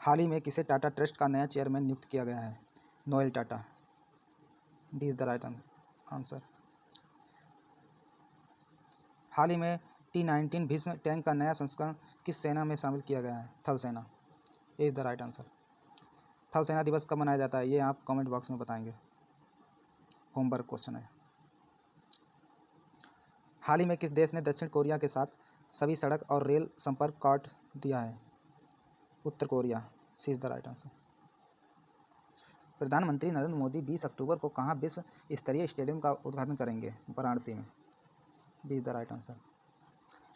हाल ही में किसे टाटा ट्रस्ट का नया चेयरमैन नियुक्त किया गया है? Noel Tata. D is the right answer. हाल ही में T-19 भीष्म टैंक का नया संस्करण किस सेना में शामिल किया गया है? थल सेना। ए इज द राइट आंसर। थल सेना दिवस कब मनाया जाता है? ये आप कमेंट बॉक्स में बताएंगे, होमवर्क क्वेश्चन है। हाल ही में किस देश ने दक्षिण कोरिया के साथ सभी सड़क और रेल संपर्क काट दिया है? उत्तर Korea. C is the right answer. प्रधानमंत्री नरेंद्र मोदी 20 अक्टूबर को कहाँ विश्व स्तरीय स्टेडियम का उद्घाटन करेंगे? वाराणसी में। B is the right answer.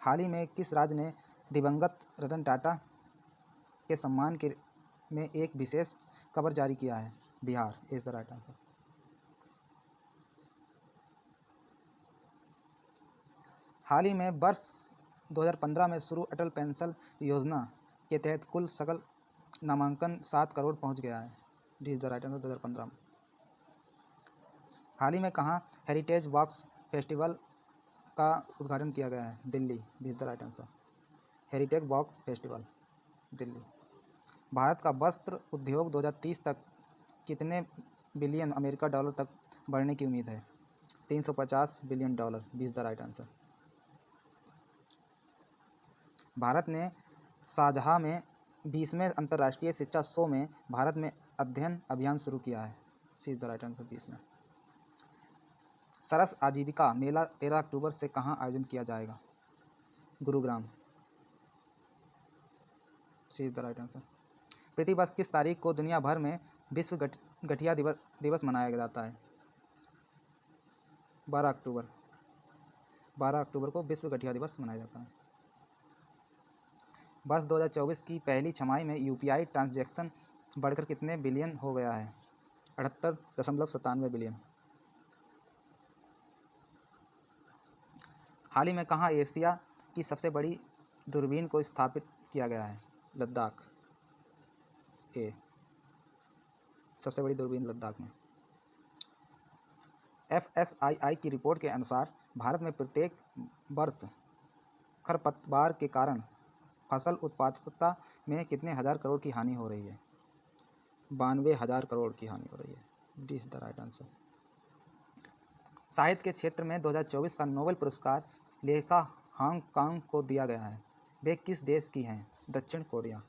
हाल ही में किस राज्य ने दिवंगत रतन टाटा के सम्मान के में एक विशेष कवर जारी किया है? Bihar. Is the right answer. हाल ही में वर्ष 2015 में शुरू अटल पेंशन योजना के तहत कुल सकल नामांकन 7 करोड़ पहुंच गया है। D is the right answer. 2015 में। हाल ही में कहाँ हेरिटेज वॉक्स फेस्टिवल का उद्घाटन किया गया है? Delhi. D is the right answer. Heritage walk festival, Delhi. Bharat का वस्त्र उद्योग 2030 तक कितने बिलियन अमेरिका डॉलर तक बढ़ने की उम्मीद है? 350 billion dollar. B is the right answer. Bharat ने शारजाह में 20वें अंतर्राष्ट्रीय शिक्षा शो में भारत में अध्ययन अभियान शुरू किया है। C is the right answer. 20 में। सरस आजीविका मेला 13 अक्टूबर से कहाँ आयोजन किया जाएगा? गुरुग्राम। सी इज द राइट आंसर। प्रतिवर्ष किस तारीख को दुनिया भर में विश्व गठिया दिवस मनाया जाता है? 12 अक्टूबर। 12 अक्टूबर को विश्व गठिया दिवस मनाया जाता है। वर्ष 2024 की पहली छमाही में यूपीआई ट्रांजैक्शन बढ़कर कितने बिलियन हो गया है? 78.97 बिलियन। हाल ही में कहाँ एशिया की सबसे बड़ी दूरबीन को स्थापित किया गया है? लद्दाख। ए सबसे बड़ी दूरबीन लद्दाख में। FSII की रिपोर्ट के अनुसार भारत में प्रत्येक वर्ष खरपतवार के कारण फसल उत्पादकता में कितने हजार करोड़ की हानि हो रही है? 92,000 करोड़ की हानि हो रही है। D is the right answer. साहित्य के क्षेत्र में 2024 का नोबेल पुरस्कार लेखिका हांगकांग को दिया गया है। वे किस देश की हैं? दक्षिण कोरिया।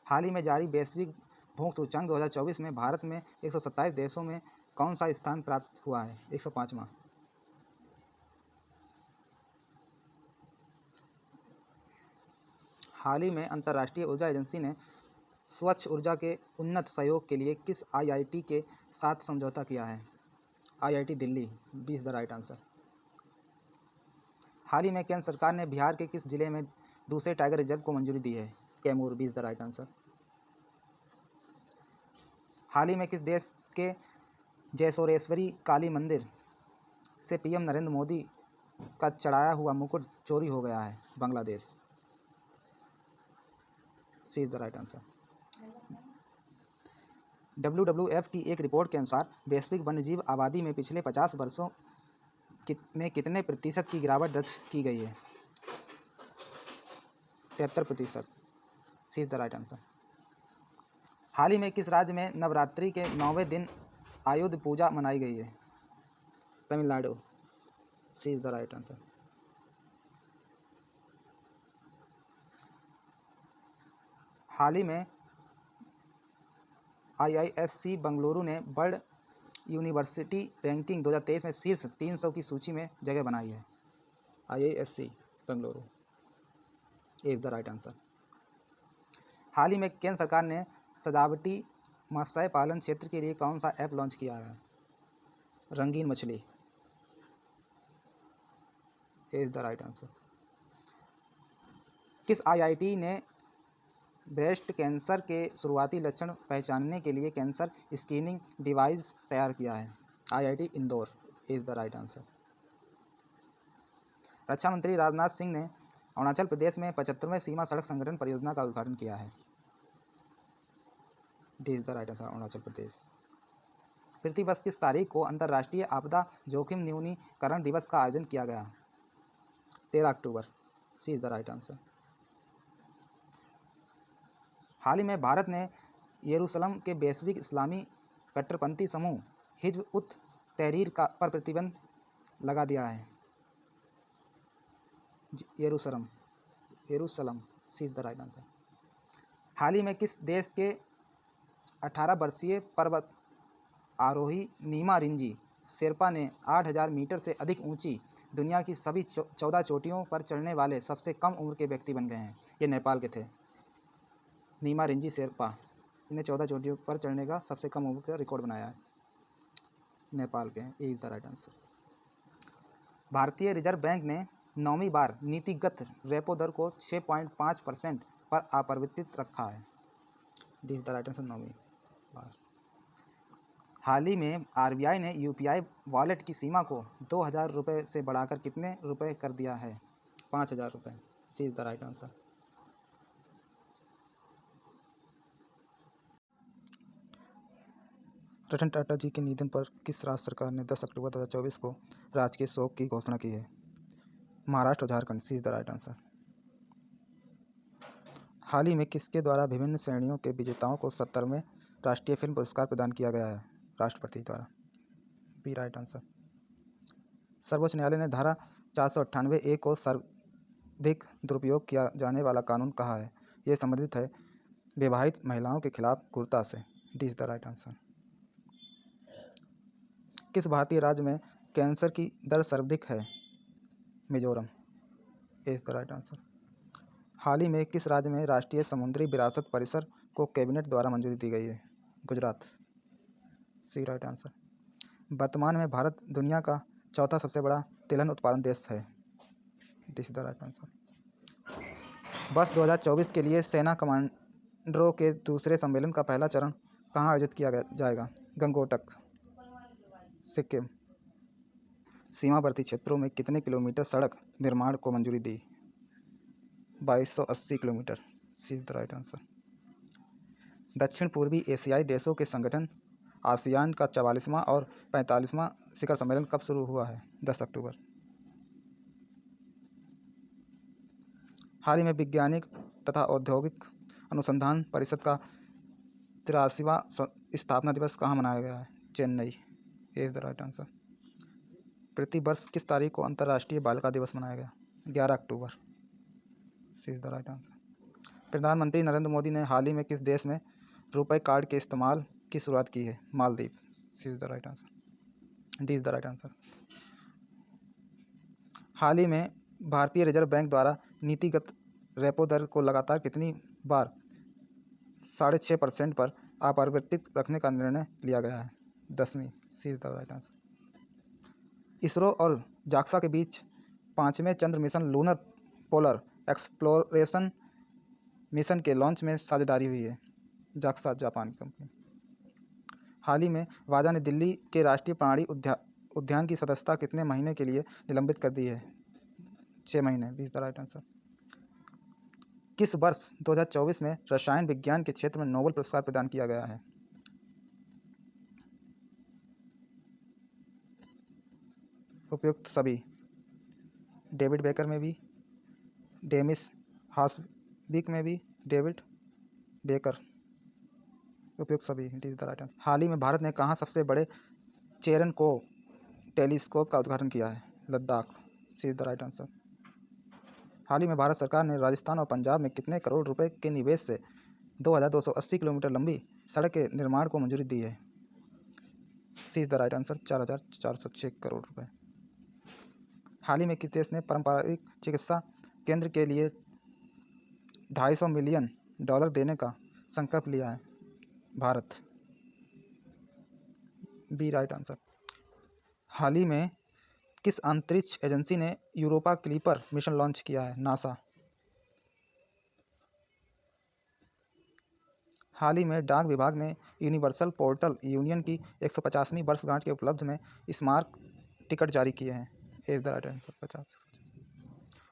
हाल ही में जारी वैश्विक भूख सूचकांक 2024 में भारत में 127 देशों में कौन सा स्थान प्राप्त हुआ है? 105वां। हाल ही में अंतर्राष्ट्रीय ऊर्जा एजेंसी ने स्वच्छ ऊर्जा के उन्नत सहयोग के लिए किस IIT के साथ समझौता किया है? IIT Delhi. B is the right answer. हाल ही में केंद्र सरकार ने बिहार के किस जिले में दूसरे टाइगर रिजर्व को मंजूरी दी है? Kaimur. B is the right answer. हाल ही में किस देश के जयसोरेश्वरी काली मंदिर से PM नरेंद्र मोदी का चढ़ाया हुआ मुकुट चोरी हो गया है? Bangladesh. C is the right answer. WWF की एक रिपोर्ट के अनुसार वैश्विक वन्यजीव आबादी में पिछले 50 वर्षों में कितने प्रतिशत की गिरावट दर्ज की गई है? 73%। सी इज द राइट आंसर। हाल ही में किस राज्य में नवरात्रि के 9वें दिन आयुध पूजा मनाई गई है? तमिलनाडु। सी इज द राइट आंसर। हाल ही में IISc बेंगलुरु ने वर्ल्ड यूनिवर्सिटी रैंकिंग 2023 में शीर्ष 300 की सूची में जगह बनाई है। IISc Bengaluru is the right answer. हाल ही में केंद्र सरकार ने सजावटी मत्स्य पालन क्षेत्र के लिए कौन सा ऐप लॉन्च किया है? रंगीन मछली इज द राइट आंसर। किस IIT ने ब्रेस्ट कैंसर के शुरुआती लक्षण पहचानने के लिए कैंसर स्क्रीनिंग डिवाइस तैयार किया है? IIT Indore is the right answer. रक्षा मंत्री राजनाथ सिंह ने अरुणाचल प्रदेश में 75वें सीमा सड़क संगठन परियोजना का उद्घाटन किया है। D is the right answer. Arunachal Pradesh. प्रतिवर्ष किस तारीख को अंतर्राष्ट्रीय आपदा जोखिम न्यूनीकरण दिवस का आयोजन किया गया? 13 अक्टूबर। सी इज़ द राइट आंसर। हाल ही में भारत ने यरूशलम के वैश्विक इस्लामी कट्टरपंथी समूह हिज्ब उत तहरीर का पर प्रतिबंध लगा दिया है। यरूशलम यरूशलम सी इज़ द राइट आंसर। हाल ही में किस देश के 18 वर्षीय पर्वत आरोही नीमा रिंजी शेरपा ने 8000 मीटर से अधिक ऊंची दुनिया की सभी 14 चोटियों पर चढ़ने वाले सबसे कम उम्र के व्यक्ति बन गए हैं। ये नेपाल के थे। नीमा रिंजी शेरपा, इन्हें 14 चोटियों पर चढ़ने का सबसे कम उम्र का रिकॉर्ड बनाया है। नेपाल के हैं। ए इज़ द राइट आंसर। भारतीय रिजर्व बैंक ने 9वीं बार नीतिगत रेपो दर को 6.5% पर अपरिवर्तित रखा है। D is the right answer, 9वीं बार। हाल ही में आरबीआई ने यूपीआई वॉलेट की सीमा को 2000 रुपये से बढ़ाकर कितने रुपए कर दिया है? 5000 रुपये। सी is the right answer. Ratan Tata जी के निधन पर किस राज्य सरकार ने 10 अक्टूबर 2024 को राजकीय शोक की घोषणा की है? महाराष्ट्र और झारखंड। सी इज़ द राइट आंसर। हाल ही में किसके द्वारा विभिन्न श्रेणियों के विजेताओं को 70वें राष्ट्रीय फिल्म पुरस्कार प्रदान किया गया है? राष्ट्रपति द्वारा। B right answer. सर्वोच्च न्यायालय ने धारा 498A को सर्वाधिक दुरुपयोग किया जाने वाला कानून कहा है? ये संबंधित है विवाहित महिलाओं के खिलाफ क्रूरता से। D is the right answer. किस भारतीय राज्य में कैंसर की दर सर्वाधिक है? Mizoram. A is the right answer. हाल ही में किस राज्य में राष्ट्रीय समुद्री विरासत परिसर को कैबिनेट द्वारा मंजूरी दी गई है? गुजरात। सी राइट आंसर। वर्तमान में भारत दुनिया का चौथा सबसे बड़ा तिलहन उत्पादन देश है। This is the right answer. वर्ष 2024 के लिए सेना कमांडरों के दूसरे सम्मेलन का पहला चरण कहाँ आयोजित किया जाएगा? गंगोटक, सिक्किम। सीमावर्ती क्षेत्रों में कितने किलोमीटर सड़क निर्माण को मंजूरी दी? 2280 kilometre. C is the right answer. दक्षिण पूर्वी एशियाई देशों के संगठन आसियान का 44वां और 45वां शिखर सम्मेलन कब शुरू हुआ है? 10 अक्टूबर। हाल ही में वैज्ञानिक तथा औद्योगिक अनुसंधान परिषद का 83वां स्थापना दिवस कहाँ मनाया गया है? चेन्नई। ए इज द राइट आंसर। प्रति वर्ष किस तारीख को अंतर्राष्ट्रीय बालिका दिवस मनाया गया? 11 अक्टूबर। सी इज द राइट आंसर। प्रधानमंत्री नरेंद्र मोदी ने हाल ही में किस देश में रुपए कार्ड के इस्तेमाल की शुरुआत की है? Maldives. C is the right answer. D is the right answer. हाल ही में भारतीय रिजर्व बैंक द्वारा नीतिगत रेपो दर को लगातार कितनी बार 6.5% पर अपरिवर्तित रखने का निर्णय लिया गया है? 10वीं। C is the right answer. ISRO और जाक्सा के बीच 5वें चंद्र mission lunar polar exploration mission के लॉन्च में साझेदारी हुई है। जाक्सा जापान की कंपनी। हाल ही में वाजा ने दिल्ली के राष्ट्रीय प्राणी उद्यान की सदस्यता कितने महीने के लिए निलंबित कर दी है? 6 महीने। B is the right answer. किस वर्ष 2024 में रसायन विज्ञान के क्षेत्र में नोबेल पुरस्कार प्रदान किया गया है? उपयुक्त सभी। डेविड बेकर में भी, डेमिस हास्विक में भी, डेविड बेकर। उपयुक्त सभी। It is the right answer. हाल ही में भारत ने कहाँ सबसे बड़े चेरनकोव टेलीस्कोप का उद्घाटन किया है? लद्दाख। सी इज द राइट आंसर। हाल ही में भारत सरकार ने राजस्थान और पंजाब में कितने करोड़ रुपए के निवेश से 2280 किलोमीटर लंबी सड़क के निर्माण को मंजूरी दी है? C is the right answer. 4406 crore रुपए। हाल ही में किस देश ने पारंपरिक चिकित्सा केंद्र के लिए $250 मिलियन देने का संकल्प लिया है? भारत। B right answer. हाल ही में किस अंतरिक्ष एजेंसी ने यूरोपा क्लिपर मिशन लॉन्च किया है? नासा। हाल ही में डाक विभाग ने यूनिवर्सल पोर्टल यूनियन की 150वीं वर्षगांठ के उपलब्ध में स्मारक टिकट जारी किए हैं? ए इज द राइट आंसर। 50।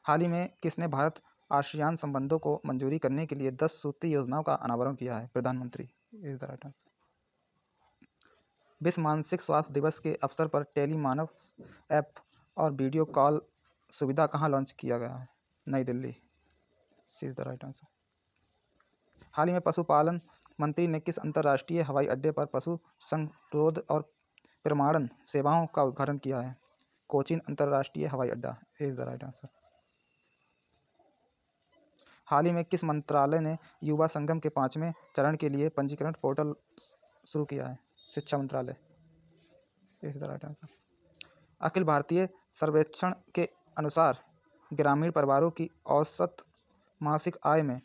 हाल ही में किसने भारत आसियान संबंधों को मंजूरी करने के लिए 10 सूत्री योजनाओं का अनावरण किया है? प्रधानमंत्री। Is the right answer. विश्व मानसिक स्वास्थ्य दिवस के अवसर पर टेली मानव ऐप और वीडियो कॉल सुविधा कहाँ लॉन्च किया गया है? नई दिल्ली, सी इज द राइट आंसर। हाल ही में पशुपालन मंत्री ने किस अंतर्राष्ट्रीय हवाई अड्डे पर पशु संगरोध और प्रमाणन सेवाओं का उद्घाटन किया है? कोचीन अंतर्राष्ट्रीय हवाई अड्डा, इज द राइट आंसर। हाल ही में किस मंत्रालय ने युवा संगम के 5वें चरण के लिए पंजीकरण पोर्टल शुरू किया है? शिक्षा मंत्रालय, is the right answer. Akhil Bharatiya सर्वेक्षण के अनुसार ग्रामीण परिवारों की औसत मासिक आय में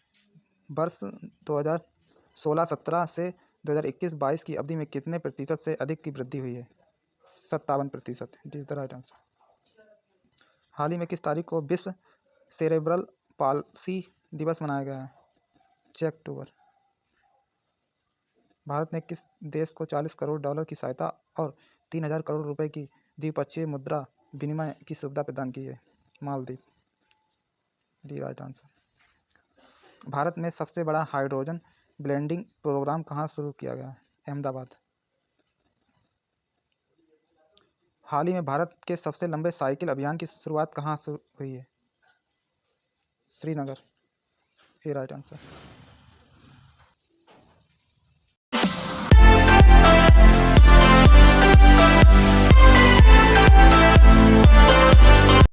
वर्ष 2016-17 से 2021-22 की अवधि में कितने प्रतिशत से अधिक की वृद्धि हुई है? 57%, it is the right answer. हाल ही में किस तारीख को विश्व सेरेब्रल पाल्सी दिवस मनाया गया है? 6 अक्टूबर। भारत ने किस देश को $40 करोड़ की सहायता और 3,000 करोड़ रुपए की द्विपक्षीय मुद्रा विनिमय की सुविधा प्रदान की है? Maldives, D right answer. Bharat में सबसे बड़ा हाइड्रोजन ब्लेंडिंग प्रोग्राम कहाँ शुरू किया गया है? अहमदाबाद। हाल ही में भारत के सबसे लंबे साइकिल अभियान की शुरुआत कहाँ से हुई है? श्रीनगर, ए राइट आंसर।